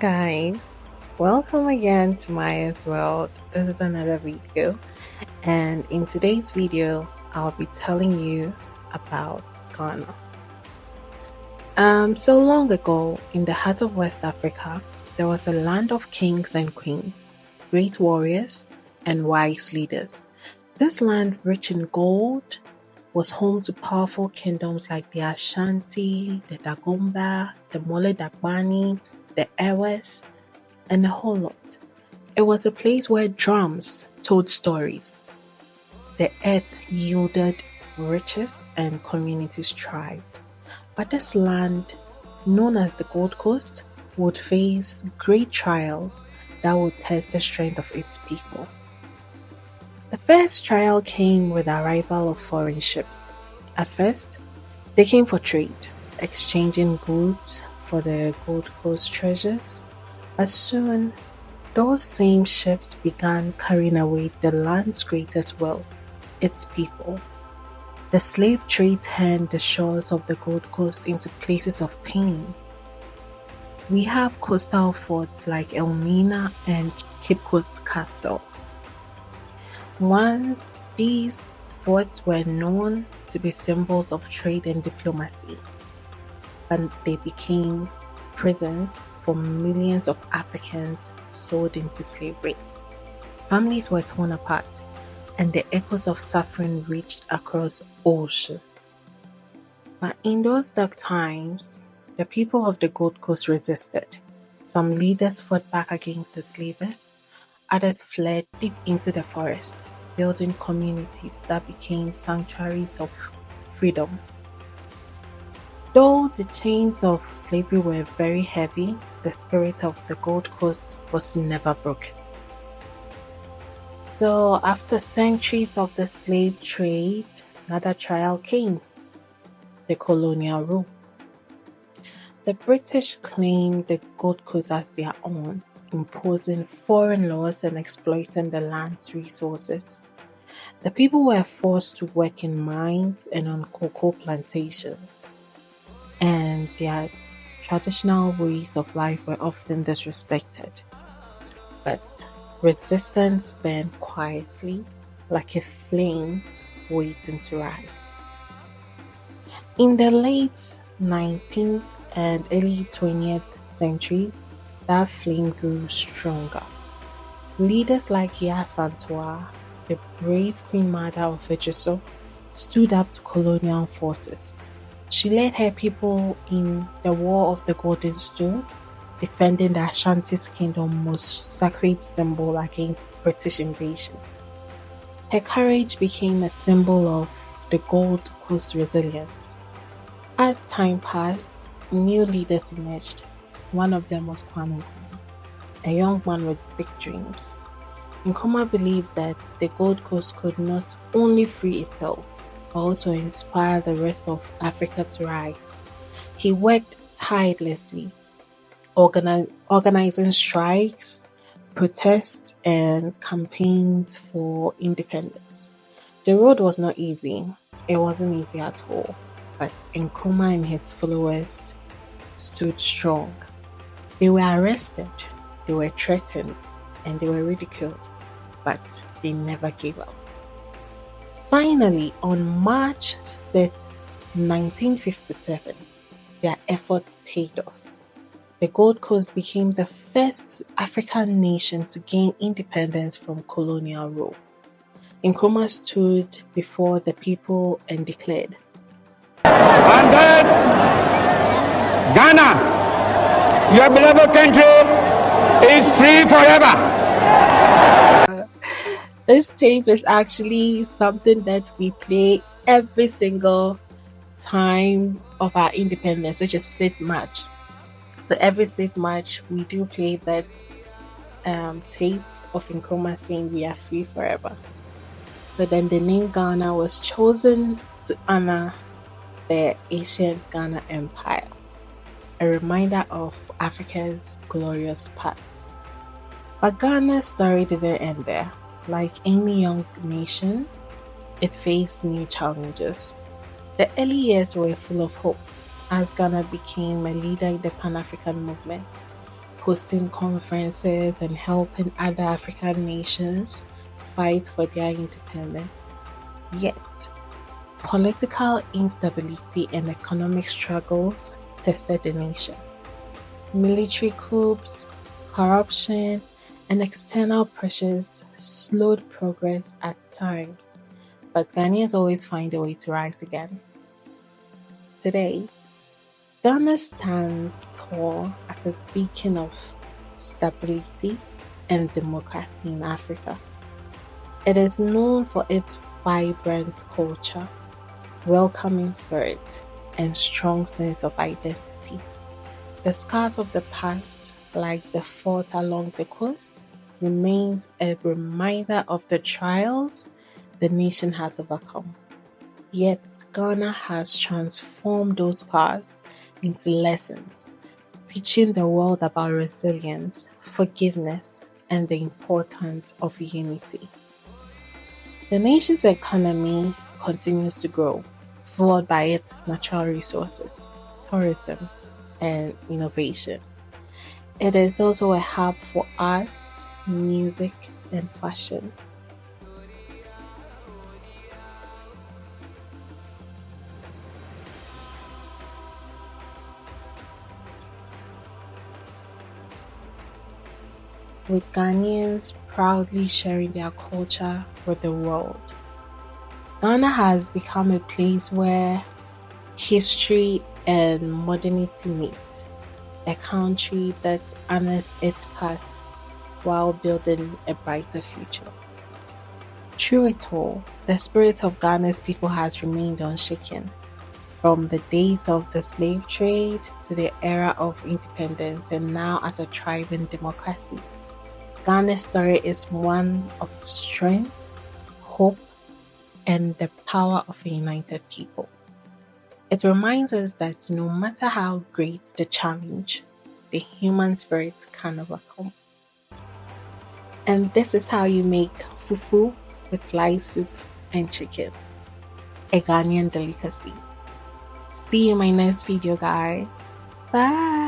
guys, welcome again to Maya's World. This is another video, and in today's video, I'll be telling you about Ghana. So long ago, in the heart of West Africa, there was a land of kings and queens, great warriors, and wise leaders. This land, rich in gold, was home to powerful kingdoms like the Ashanti, the Dagomba, the Mole Dagbani, the Ewes, and a whole lot. It was a place where drums told stories. The earth yielded riches and communities thrived. But this land, known as the Gold Coast, would face great trials that would test the strength of its people. The first trial came with the arrival of foreign ships. At first, they came for trade, exchanging goods for the Gold Coast treasures. But soon, those same ships began carrying away the land's greatest wealth, its people. The slave trade turned the shores of the Gold Coast into places of pain. We have coastal forts like Elmina and Cape Coast Castle. Once these forts were known to be symbols of trade and diplomacy, but they became prisons for millions of Africans sold into slavery. Families were torn apart, and the echoes of suffering reached across oceans. But in those dark times, the people of the Gold Coast resisted. Some leaders fought back against the slavers. Others fled deep into the forest, building communities that became sanctuaries of freedom. Though the chains of slavery were very heavy, the spirit of the Gold Coast was never broken. So, after centuries of the slave trade, another trial came: the colonial rule. The British claimed the Gold Coast as their own, imposing foreign laws and exploiting the land's resources. The people were forced to work in mines and on cocoa plantations, and their traditional ways of life were often disrespected. But resistance burned quietly, like a flame waiting to rise. In the late 19th and early 20th centuries, that flame grew stronger. Leaders like Yaa Asantewaa, the brave Queen Mother of Ejiso, stood up to colonial forces. She led her people in the War of the Golden Stool, defending the Ashanti's kingdom's most sacred symbol against British invasion. Her courage became a symbol of the Gold Coast resilience. As time passed, new leaders emerged. One of them was Kwame Nkrumah, a young man with big dreams. Nkrumah believed that the Gold Coast could not only free itself, but also inspire the rest of Africa to rise. He worked tirelessly, organizing strikes, protests, and campaigns for independence. The road was not easy. It wasn't easy at all. But Nkrumah and his followers stood strong. They were arrested, they were threatened, and they were ridiculed, but they never gave up. Finally, on March 6, 1957, their efforts paid off. The Gold Coast became the first African nation to gain independence from colonial rule. Nkrumah stood before the people and declared, "And thus, Ghana, your beloved country, is free forever." This tape is actually something that we play every single time of our independence, which is State March. So every State March, we do play that tape of Nkrumah saying we are free forever. So then the name Ghana was chosen to honor the ancient Ghana Empire, a reminder of Africa's glorious past. But Ghana's story didn't end there. Like any young nation, it faced new challenges. The early years were full of hope as Ghana became a leader in the Pan-African movement. hosting conferences and helping other African nations fight for their independence. Yet, political instability and economic struggles tested the nation. Military coups, corruption, and external pressures slowed progress at times, but Ghanaians always find a way to rise again. Today, Ghana stands tall as a beacon of stability and democracy in Africa. It is known for its vibrant culture, welcoming spirit, and strong sense of identity. The scars of the past, like the fort along the coast, remains a reminder of the trials the nation has overcome. Yet, Ghana has transformed those scars into lessons, teaching the world about resilience, forgiveness, and the importance of unity. The nation's economy continues to grow, fueled by its natural resources, tourism, and innovation. It is also a hub for art, music, and fashion. With Ghanaians proudly sharing their culture with the world. Ghana has become a place where history and modernity meet, a country that honors its past while building a brighter future. Through it all, the spirit of Ghana's people has remained unshaken, from the days of the slave trade to the era of independence and now as a thriving democracy. Ghana's story is one of strength, hope, and the power of a united people. It reminds us that no matter how great the challenge, the human spirit can overcome. And this is how you make fufu with light soup and chicken, a Ghanaian delicacy. See you in my next video, guys. Bye!